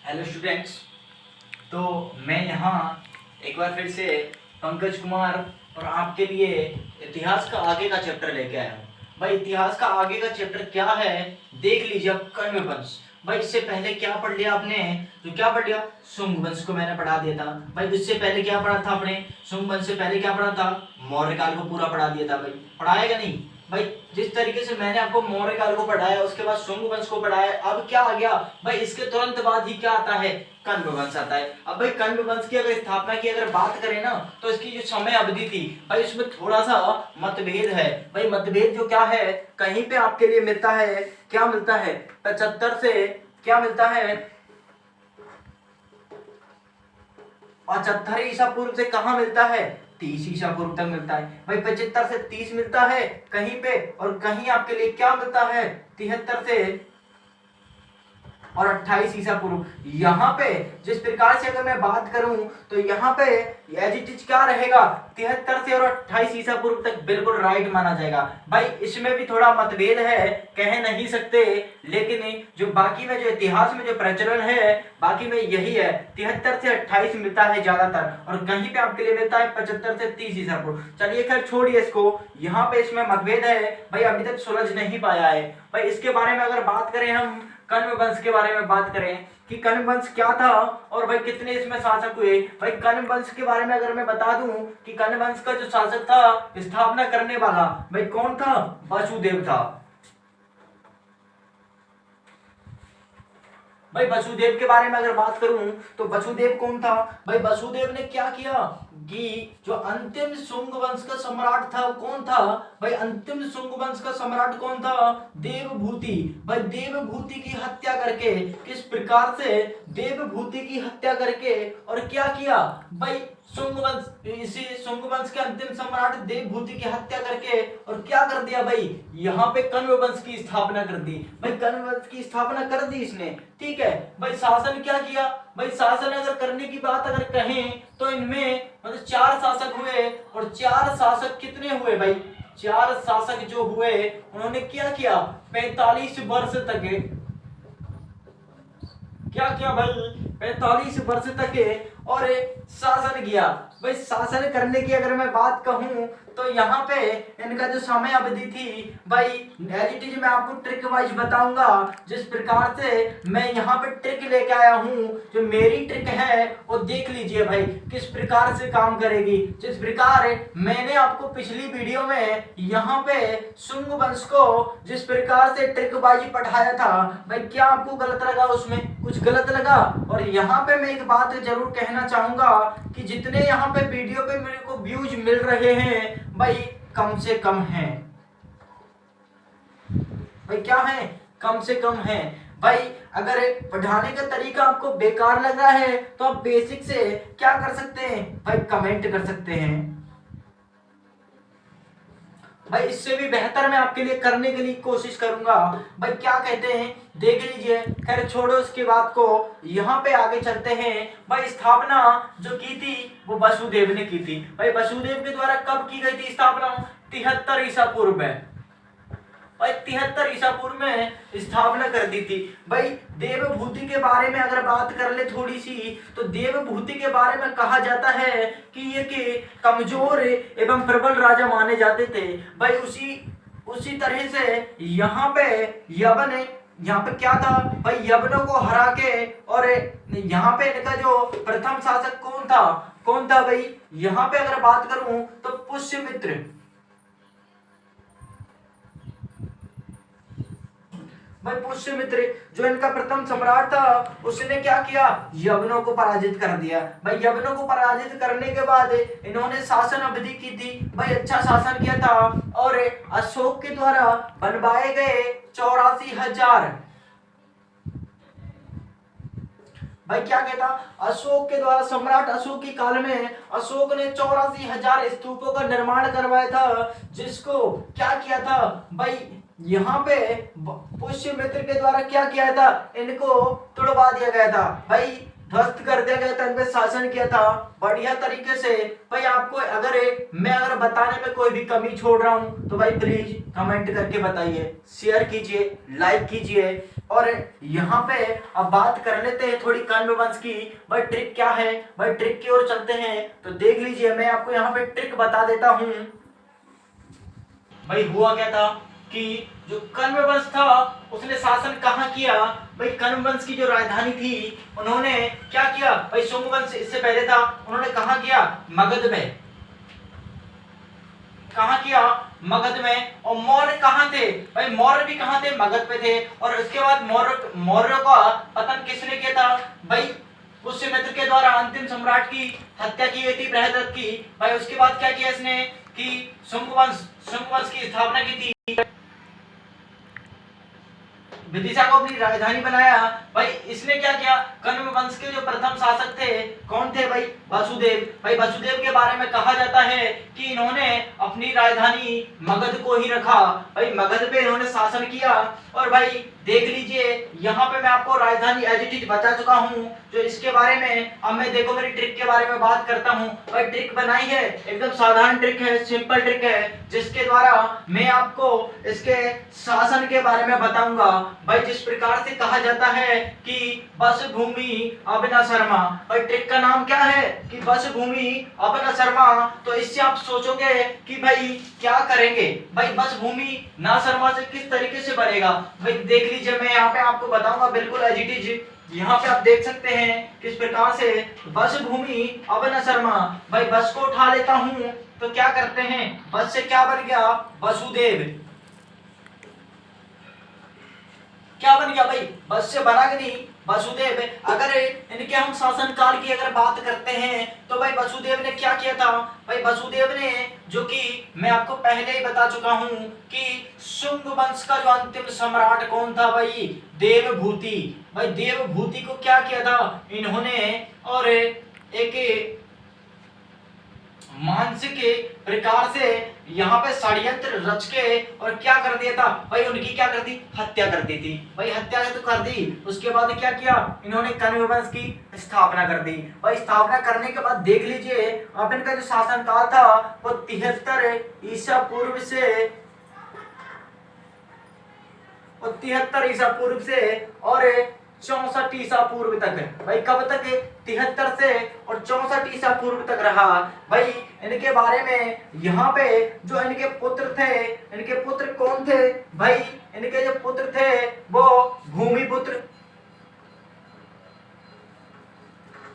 Hello students. तो मैं यहाँ एक बार फिर से पंकज कुमार और आपके लिए इतिहास का आगे का चैप्टर लेके आया हूँ। भाई इतिहास का आगे का चैप्टर क्या है देख लीजिए अब, कण्व वंश। भाई इससे पहले क्या पढ़ लिया आपने? जो क्या पढ़ लिया, शुंग वंश को मैंने पढ़ा दिया था। भाई इससे पहले क्या पढ़ा था आपने? शुंग वंश से पहले क्या पढ़ा था? मौर्य काल को पूरा पढ़ा दिया था। भाई पढ़ाएगा नहीं? भाई जिस तरीके से मैंने आपको मौर्य काल को पढ़ाया, उसके बाद शुंग वंश को पढ़ाया, अब क्या आ गया भाई? इसके तुरंत बाद ही क्या आता है? कण्व वंश आता है। अब भाई कण्व वंश की अगर स्थापना की अगर बात करें ना, तो इसकी जो समय अवधि थी भाई उसमें थोड़ा सा मतभेद है। भाई मतभेद जो क्या है, कहीं पे आपके लिए मिलता है, क्या मिलता है, 75 से क्या मिलता है, 75 ईसा पूर्व से कहाँ मिलता है, 30 ईसा पूर्व तक मिलता है। भाई 75 से 30 मिलता है कहीं पे, और कहीं आपके लिए क्या मिलता है, 73 से और 28 ईसा पूर्व। यहाँ पे जिस प्रकार से अगर मैं बात करूं तो यहाँ पे एज इट इज क्या रहेगा, 73 से और 28 ईसा पूर्व तक बिल्कुल राइट माना जाएगा। भाई इसमें भी थोड़ा मतभेद है, कह नहीं सकते, लेकिन जो बाकी में जो इतिहास में जो प्रचलन है बाकी में यही है, 73 से 28 मिलता है ज्यादातर, और कहीं पे आपके लिए मिलता है 75 से 30 ईसा पूर्व। चलिए खैर छोड़िए इसको, यहाँ पे इसमें मतभेद है भाई, अभी तक सुलझ नहीं पाया है। भाई इसके बारे में अगर बात करें, हम कण्व वंश के बारे में बात करें कि कण्व वंश क्या था और भाई कितने इसमें शासक हुए। भाई कण्व वंश के बारे में अगर मैं बता दूं कि कण्व वंश का जो शासक था, स्थापना करने वाला, भाई कौन था, वसुदेव था। भाई वसुदेव के बारे में अगर बात करूं तो वसुदेव कौन था? भाई वसुदेव ने क्या किया कि जो अंतिम शुंग वंश का सम्राट था वो कौन था? भाई अंतिम शुंग वंश का सम्राट कौन था? देवभूति। भाई देवभूति की हत्या करके, किस प्रकार से देवभूति की हत्या करके, और क्या किया भाई, शुंग वंश, इसी शुंग वंश के अंतिम सम्राट देवभूति की हत्या करके, और क्या कर दिया भाई, यहाँ पे कण्व वंश की स्थापना कर दी। भाई कण्व वंश की स्थापना कर दी इसने, ठीक है। भाई शासन क्या किया? भाई शासन अगर करने की बात अगर कहें तो इनमें मतलब 4 शासक हुए, और 4 शासक कितने हुए भाई, 4 शासक जो हुए उन्होंने क्या किया, 45 वर्ष तक क्या किया भाई, 45 वर्ष तक और शासन किया। भाई शासन करने की अगर मैं बात कहूं तो यहाँ पे इनका जो समय अवधि थी भाई, एज इट इज मैं आपको ट्रिक वाइज बताऊंगा। जिस प्रकार से मैं यहाँ पे ट्रिक लेके आया हूँ, जो मेरी ट्रिक है वो देख लीजिए भाई किस प्रकार से काम करेगी। जिस प्रकार मैंने आपको पिछली वीडियो में यहाँ पे शुंग वंश को जिस प्रकार से ट्रिक वाइज पढ़ाया था, भाई क्या आपको गलत लगा, उसमें कुछ गलत लगा? और यहाँ पे मैं एक बात जरूर कहना चाहूंगा कि जितने यहाँ पे वीडियो पे मेरे को व्यूज मिल रहे हैं भाई, कम से कम हैं भाई, क्या है, कम से कम है। भाई अगर पढ़ाने का तरीका आपको बेकार लग रहा है तो आप बेसिक से क्या कर सकते हैं भाई, कमेंट कर सकते हैं। भाई इससे भी बेहतर मैं आपके लिए करने के लिए कोशिश करूंगा। भाई क्या कहते हैं देख लीजिए, खैर छोड़ो इसकी बात को, यहाँ पे आगे चलते हैं। भाई स्थापना जो की थी वो वसुदेव ने की थी। भाई वसुदेव के द्वारा कब की गई थी स्थापना? 73 ईसा पूर्व में। भाई 73 ईसा पूर्व में स्थापना कर दी थी। भाई देवभूति के बारे में अगर बात कर ले थोड़ी सी, तो देवभूति के बारे में कहा जाता है कि ये कि कमजोर एवं प्रबल राजा माने जाते थे। भाई उसी तरह से यहाँ पे यवन, यहाँ पे क्या था भाई, यवनों को हरा के, और यहाँ पे इनका जो प्रथम शासक कौन था भाई, यहाँ पे अगर बात करूं तो पुष्यमित्र। भाई पुष्यमित्र जो इनका प्रथम सम्राट था, उसने क्या किया, यवनों को पराजित कर दिया। भाई यवनों को पराजित करने के बाद इन्होंने शासन अवधि की थी, भाई अच्छा शासन किया था, और अशोक के द्वारा बनवाए गए 84,000, भाई क्या कहता, अशोक के द्वारा, सम्राट अशोक के काल में अशोक ने 84,000 स्तूपों का निर्माण करवाया था, जिसको क्या किया था भाई, यहाँ पे पुष्यमित्र के द्वारा क्या किया था, इनको तुड़वा दिया गया था। भाई ध्वस्त कर दिया गया था, इन पे शासन किया था बढ़िया तरीके से। भाई आपको अगर मैं अगर बताने में कोई भी कमी छोड़ रहा हूं तो भाई प्लीज कमेंट करके बताइए, शेयर कीजिए, लाइक कीजिए। और यहाँ पे अब बात कर लेते हैं थोड़ी कर्ण वंश की। भाई ट्रिक क्या है, भाई ट्रिक की ओर चलते हैं। तो देख लीजिए, मैं आपको यहाँ पे ट्रिक बता देता हूँ। भाई हुआ क्या था कि जो कण्व वंश था उसने शासन कहाँ किया। भाई कण्व वंश की जो राजधानी थी उन्होंने क्या किया, भाई शुंग वंश इससे पहले था, उन्होंने कहाँ किया, मगध में। कहाँ किया, मगध में। और मौर्य कहाँ थे, भाई मौर्य भी कहाँ थे, मगध पे थे। और उसके बाद मौर्य का पतन किसने किया था, भाई पुष्यमित्र के द्वारा अंतिम सम्राट की हत्या की गई थी, बृहद्रथ की। भाई उसके बाद क्या किया इसने कि शुंग वंश की स्थापना की थी, विदिशा को अपनी राजधानी बनाया। भाई इसने क्या किया, कण्व वंश के जो प्रथम शासक थे कौन थे, भाई वसुदेव। भाई वसुदेव के बारे में कहा जाता है कि इन्होंने अपनी राजधानी मगध को ही रखा। भाई मगध पे इन्होंने शासन किया। और भाई देख लीजिए, यहाँ पे मैं आपको राजधानी एज इट इज बता चुका हूँ। जो इसके बारे में अब मैं देखो मेरी ट्रिक के बारे में बात करता हूँ। भाई ट्रिक बनाई है, एकदम साधारण ट्रिक है, सिंपल ट्रिक है, जिसके द्वारा मैं आपको इसके शासन के बारे में बताऊंगा। भाई जिस प्रकार से कहा जाता है कि बस भूमि अभिनव शर्मा। भाई ट्रिक का नाम क्या है कि बस भूमि अभिनव शर्मा। तो इससे आप सोचोगे कि भाई क्या करेंगे, भाई बस भूमि ना शर्मा से किस तरीके से बनेगा। भाई देख लीजिए, मैं यहाँ पे आपको बताऊंगा बिल्कुल एज इट इज। यहाँ पे आप देख सकते हैं किस प्रकार से बस भूमि अभिनव शर्मा। भाई बस को उठा लेता हूँ तो क्या करते हैं, बस से क्या बन गया, वसुदेव। क्या बन गया भाई, बस से बना कि नहीं, वसुदेव। अगर इनके हम शासन काल की अगर बात करते हैं तो भाई वसुदेव ने क्या किया था, भाई वसुदेव ने, जो कि मैं आपको पहले ही बता चुका हूं कि शुंग वंश का जो अंतिम सम्राट कौन था, भाई देवभूति। भाई देवभूति को क्या किया था इन्होंने, और एक मानसिक प्रकार से यहाँ पे षड्यंत्र रच के और क्या कर दिया था, भाई उनकी क्या कर दी, हत्या कर दी थी। भाई हत्या तो कर दी, उसके बाद क्या किया इन्होंने, कण्व वंश की स्थापना कर दी। भाई स्थापना करने के बाद देख लीजिए, अब इनका जो शासन काल था वो 73 ईसा पूर्व से, और 73 ईसा पूर्व से और 64 ईसा पूर्व तक है। भाई कब तक, 73 से और 64 ईसा पूर्व तक रहा। भाई इनके बारे में यहाँ पे जो इनके पुत्र थे, इनके पुत्र कौन थे, भाई इनके जो पुत्र थे वो भूमिपुत्र।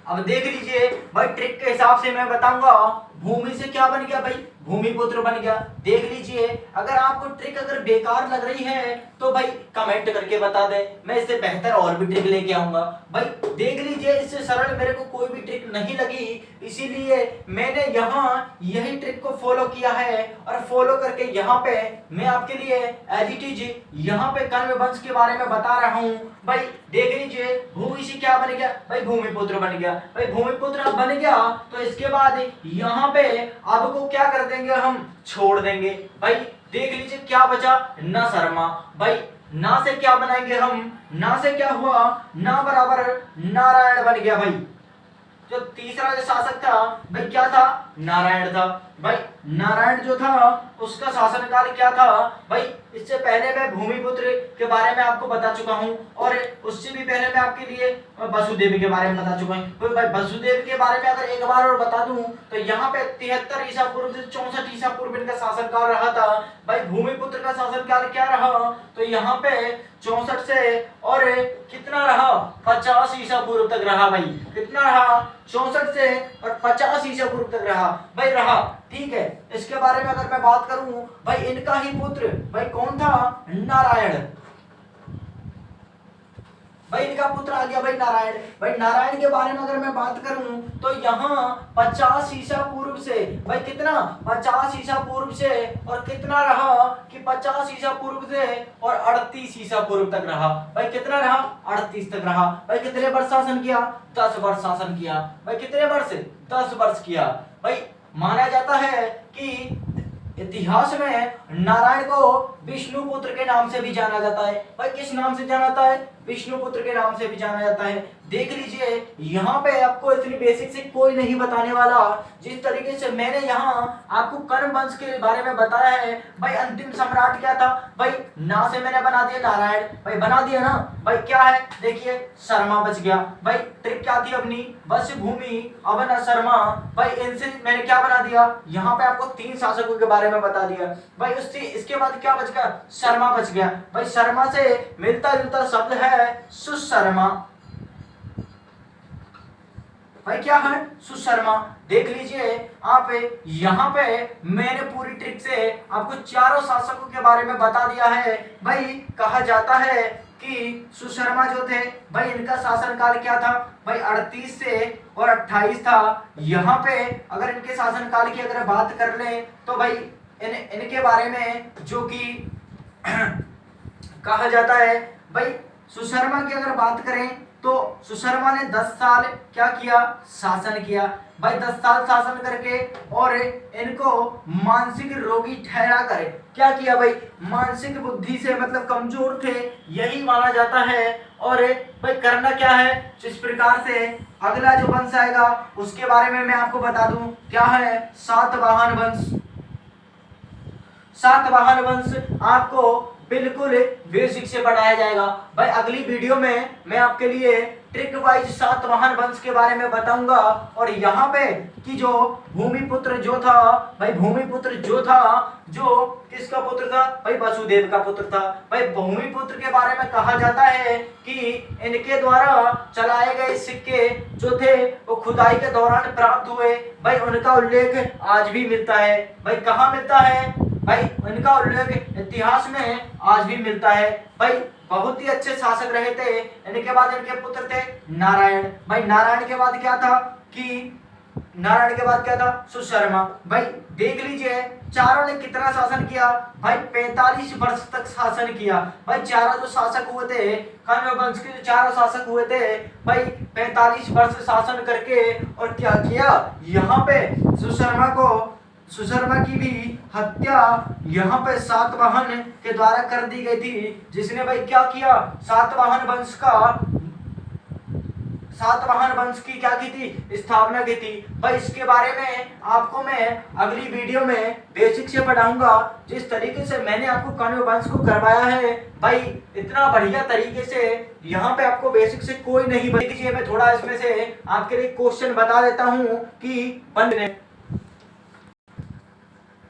अब देख लीजिए भाई, ट्रिक के हिसाब से मैं बताऊंगा, भूमि से क्या बन गया, भाई भूमिपुत्र बन गया। देख लीजिए, अगर आपको ट्रिक अगर बेकार लग रही है तो भाई कमेंट करके बता दे, मैं इससे बेहतर और भी ट्रिक लेके आऊंगा। भाई देख लीजिए, इससे सरल मेरे को कोई भी ट्रिक नहीं लगी, इसीलिए मैंने यहाँ यही ट्रिक को फॉलो किया है। और फॉलो करके यहाँ पे मैं आपके लिए एज इट इज यहाँ पे कण्व वंश के बारे में बता रहा हूँ। भाई देख लीजिए, भूमि से क्या बन गया, भाई भूमिपुत्र बन गया। भाई भूमिपुत्र अब बन गया तो इसके बाद यहाँ पे अब को क्या कर देंगे, हम छोड़ देंगे। भाई देख लीजिए क्या बचा, न शर्मा। भाई ना से क्या बनाएंगे हम, ना से क्या हुआ, ना बराबर नारायण बन गया। भाई जो तीसरा जो शासक था भाई क्या था, नारायण था। भाई नारायण जो था उसका शासनकाल क्या था, भाई इससे पहले मैं भूमिपुत्र के बारे में आपको बता चुका हूं, और उससे भी पहले मैं आपके लिए वसुदेव के बारे में बता चुका हूं। तो भाई वसुदेव के बारे में अगर एक बार और बता दूं तो यहाँ पे 73 ईसा पूर्व से 64 ईसा पूर्व इनका शासनकाल रहा था। भाई भूमिपुत्र का शासनकाल क्या रहा, तो यहाँ पे 64 से और कितना रहा, 50 ईसा पूर्व तक रहा। भाई कितना रहा, 64 से और 50 ईसा पूर्व तक रहा। भाई रहा, ठीक है। इसके बारे में अगर मैं बात करूं, भाई इनका ही पुत्र भाई कौन था, नारायण। भाई इनका पुत्र आ गया भाई नारायण। भाई नारायण के बारे में अगर मैं बात करूं तो यहाँ 50 ईसा पूर्व से, भाई कितना, 50 ईसा पूर्व से और कितना रहा कि 50 ईसा पूर्व से और 38 ईसा पूर्व तक रहा। भाई कितना रहा, 38 तक रहा। भाई कितने वर्ष शासन किया, 10 वर्ष शासन किया। भाई कितने वर्ष, 10 वर्ष किया। भाई माना जाता है कि इतिहास में नारायण को विष्णुपुत्र के नाम से भी जाना जाता है। भाई किस नाम से जाना जाता है, विष्णुपुत्र के नाम से भी जाना जाता है। देख लीजिए यहाँ पे आपको इतनी बेसिक से कोई नहीं बताने वाला। जिस तरीके से मैंने यहाँ आपको कर्ण वंश के बारे में बताया है भाई, अंतिम सम्राट क्या था भाई, ना से मैंने बना दिया नारायण भाई, बना दिया ना भाई, क्या है देखिए शर्मा बच गया भाई, ट्रिक क्या थी अपनी, बस भूमि अवन शर्मा भाई, इनसे मैंने क्या बना दिया, यहाँ पे आपको 3 शासकों के बारे में बता दिया भाई। उससे इसके बाद क्या बच गया, शर्मा बच गया भाई। शर्मा से मिलता जुलता शब्द है सुशर्मा भाई, क्या है सुशर्मा। देख लीजिए आप यहाँ पे मैंने पूरी ट्रिक से आपको चारों शासकों के बारे में बता दिया है भाई। कहा जाता है कि सुशर्मा जो थे भाई, इनका शासनकाल क्या था भाई, 38 से और 28 था। यहाँ पे अगर इनके शासनकाल की अगर बात कर लें तो भाई इनके बारे में जो कि कहा जाता है भाई, सुशर्मा की अगर बात करें तो सुशर्मा ने 10 साल क्या किया, शासन किया भाई। 10 साल शासन करके और इनको मानसिक रोगी ठहरा कर क्या किया भाई, मानसिक बुद्धि से मतलब कमजोर थे यही माना जाता है। और भाई करना क्या है, इस प्रकार से अगला जो वंश आएगा उसके बारे में मैं आपको बता दूं, क्या है सातवाहन वंश। सातवाहन वंश आपको बिल्कुल बेसिक से पढ़ाया जाएगा भाई। अगली वीडियो में मैं आपके लिए ट्रिक वाइज सातवाहन वंश के बारे में बताऊंगा। और यहाँ पे कि जो भूमिपुत्र जो था भाई, भूमिपुत्र जो था जो किसका पुत्र था भाई, वसुदेव का पुत्र था भाई। भूमिपुत्र के बारे में कहा जाता है कि इनके द्वारा चलाए गए सिक्के जो थे वो खुदाई के दौरान प्राप्त हुए भाई, उनका उल्लेख आज भी मिलता है भाई। कहाँ मिलता है भाई, उनका उल्लेख इतिहास में आज भी मिलता है भाई। बहुत ही अच्छे शासक रहे थे। इनके बाद इनके पुत्र थे नारायण भाई। नारायण के बाद क्या था कि नारायण के बाद क्या था, सुशर्मा भाई। देख लीजिए चारों ने कितना शासन किया भाई, 45 वर्ष तक शासन किया भाई। चारों जो शासक हुए थे, कर्ण वंश के जो चारों शासक हुए थे भाई, 45 वर्ष शासन करके और क्या किया, यहाँ पे सुशर्मा की भी हत्या यहाँ पे सातवाहन के द्वारा कर दी गई थी, जिसने भाई क्या किया, सातवाहन वंश की क्या की थी, स्थापना की थी भाई। इसके बारे में आपको मैं अगली वीडियो में बेसिक से पढ़ाऊंगा। जिस तरीके से मैंने आपको कर्ण वंश को करवाया है भाई, इतना बढ़िया तरीके से यहाँ पे आपको बेसिक से कोई नहीं बता। मैं थोड़ा इसमें से आपके लिए क्वेश्चन बता देता हूँ कि बनने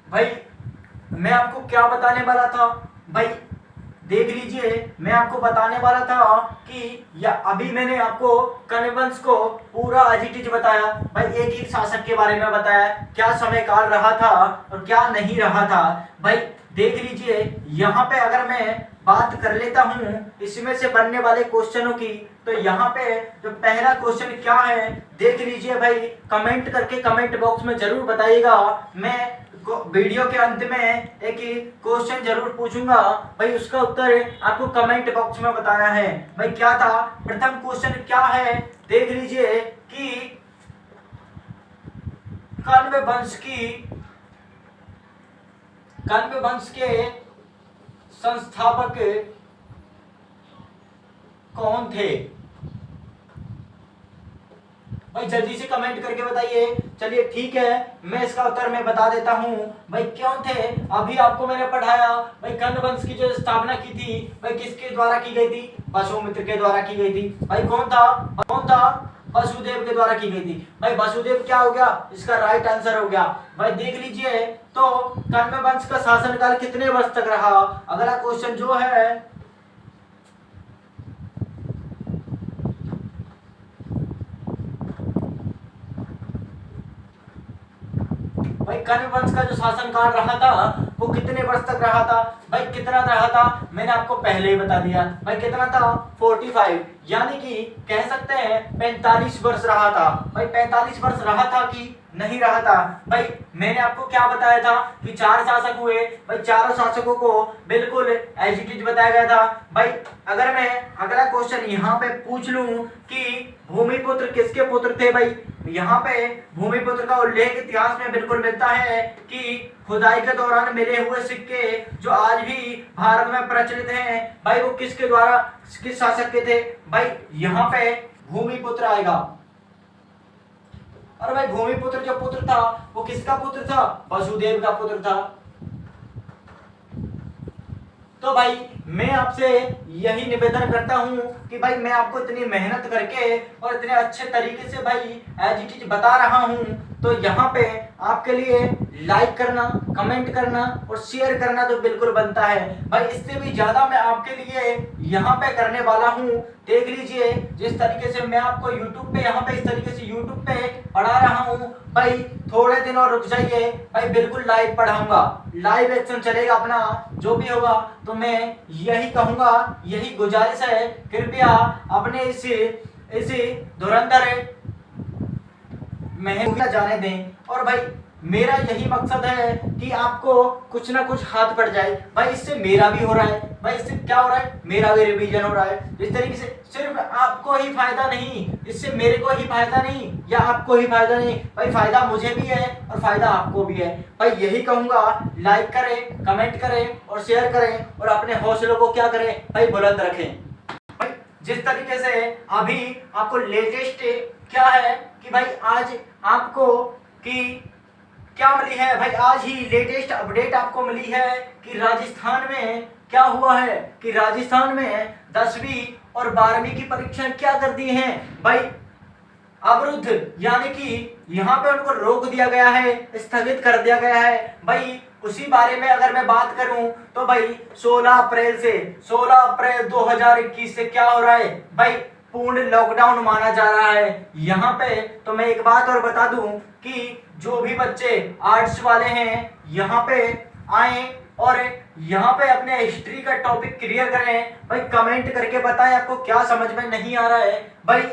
भाई, मैं आपको क्या बताने वाला था भाई, देख लीजिए मैं आपको बताने वाला था कि या अभी मैंने आपको कर्ण वंश को पूरा एजिटिज बताया भाई, एक एक शासक के बारे में बताया, क्या समय काल रहा था और क्या नहीं रहा था भाई। देख लीजिए यहाँ पे अगर मैं बात कर लेता हूँ इसमें से बनने वाले क्वेश्चनों की, तो यहाँ पे जो पहला क्वेश्चन क्या है देख लीजिए भाई, कमेंट करके कमेंट बॉक्स में जरूर बताइएगा। मैं वीडियो के अंत में एक क्वेश्चन जरूर पूछूंगा भाई, उसका उत्तर आपको कमेंट बॉक्स में बताना है भाई। क्या था प्रथम क्वेश्चन, क्या है देख लीजिए कि कण्व वंश के संस्थापक कौन थे भाई, जल्दी से कमेंट करके बताइए। चलिए ठीक है, मैं इसका उत्तर मैं बता देता हूँ भाई, क्यों थे। अभी आपको मैंने पढ़ाया भाई, कर्ण वंश की जो स्थापना की थी भाई, किसके द्वारा की गई थी, वसुमित्र के द्वारा की गई थी भाई। कौन था वसुदेव के द्वारा की गई थी भाई। वसुदेव क्या हो गया, इसका राइट आंसर हो गया भाई। देख लीजिए तो कर्ण वंश का शासनकाल कितने वर्ष तक रहा। अगला क्वेश्चन जो है भाई, कर्ण वंश का जो शासनकाल रहा था वो कितने वर्ष तक रहा था भाई, कितना रहा था मैंने आपको पहले ही बता दिया भाई, कितना था 45, यानी कि कह सकते हैं 45 वर्ष रहा था भाई। 45 वर्ष रहा था कि नहीं रहा था भाई। मैंने आपको क्या बताया था कि 4 शासक हुए भाई, चारों शासकों को बिल्कुल एज इट इज बताया गया था भाई। अगर मैं अगला क्वेश्चन यहाँ पे पूछ लूं कि भूमिपुत्र किसके पुत्र थे भाई, यहाँ पे भूमिपुत्र का उल्लेख इतिहास में बिल्कुल मिलता है कि खुदाई के दौरान मिले हुए सिक्के जो आज भी भारत में प्रचलित हैं भाई, वो किसके द्वारा, किस शासक के थे भाई, यहाँ पे भूमिपुत्र आएगा। और भाई भूमिपुत्र जो पुत्र था वो किसका पुत्र था, वसुदेव का पुत्र था। तो भाई मैं आपसे यही निवेदन करता हूं कि भाई मैं आपको इतनी मेहनत करके और इतने अच्छे तरीके से भाई एज इट इज बता रहा हूं, तो यहाँ पे आपके लिए लाइक करना, कमेंट करना और शेयर करना तो बिल्कुल बनता है भाई। इससे भी ज्यादा मैं आपके लिए यहाँ पे करने वाला हूँ। देख लीजिए जिस तरीके से मैं आपको YouTube पे, यहाँ पे इस तरीके से YouTube पे पढ़ा रहा हूँ भाई, थोड़े दिन और रुक जाइए भाई, बिल्कुल लाइव पढ़ाऊंगा, लाइव एक्शन चलेगा अपना, जो भी होगा। तो मैं यही कहूंगा, यही गुजारिश है, कृपया अपने इस धुरंधर महंगा जाने दें। और भाई मेरा यही मकसद है कि आपको कुछ ना कुछ हाथ पड़ जाए भाई। इससे मेरा भी हो रहा है भाई, इससे क्या हो रहा है, मेरा भी रिवीजन हो रहा है। जिस तरीके से सिर्फ आपको ही फायदा नहीं, इससे मेरे को ही फायदा नहीं या आपको ही फायदा नहीं भाई, फायदा मुझे भी है और फायदा आपको भी है भाई। यही कहूंगा, लाइक करें, कमेंट करें और शेयर करें और अपने हौसलों को क्या करें भाई, बुलंद रखें भाई। जिस तरीके से अभी आपको लेटेस्ट क्या है कि भाई आज आपको कि क्या मिली है भाई, आज ही लेटेस्ट अपडेट आपको मिली है कि राजस्थान में क्या हुआ है, कि राजस्थान में 10वीं और 12वीं की परीक्षा क्या कर दी है भाई, अवरुद्ध, यानी कि यहाँ पे उनको रोक दिया गया है, स्थगित कर दिया गया है भाई। उसी बारे में अगर मैं बात करूं तो भाई 16 अप्रैल 2021 से क्या हो रहा है भाई, पूर्ण लॉकडाउन माना जा रहा है यहाँ पे। तो मैं एक बात और बता दूं कि जो भी बच्चे आर्ट्स वाले हैं यहाँ पे आए और यहाँ पे अपने हिस्ट्री का टॉपिक क्लियर करें भाई, कमेंट करके बताएं आपको क्या समझ में नहीं आ रहा है भाई।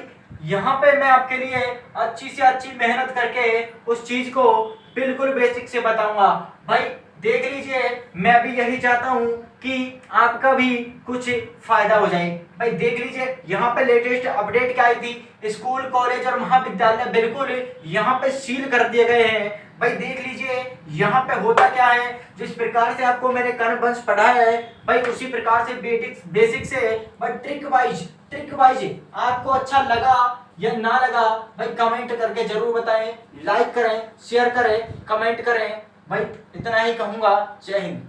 यहाँ पे मैं आपके लिए अच्छी से अच्छी मेहनत करके उस चीज को बिल्कुल बेसिक से बताऊंगा भाई। देख लीजिए, मैं भी यही चाहता हूँ कि आपका भी कुछ फायदा हो जाए भाई। देख लीजिए यहाँ पे लेटेस्ट अपडेट क्या आई थी, स्कूल, कॉलेज और महाविद्यालय बिल्कुल यहाँ पे सील कर दिए गए हैं भाई। देख लीजिए यहाँ पे होता क्या है, जिस प्रकार से आपको मैंने कर्ण वंश पढ़ाया है भाई, उसी प्रकार से बेसिक से भाई ट्रिक वाइज आपको अच्छा लगा या ना लगा भाई, कमेंट करके जरूर बताएं, लाइक करें, शेयर करें, कमेंट करें भाई। इतना ही कहूंगा, जय हिंद।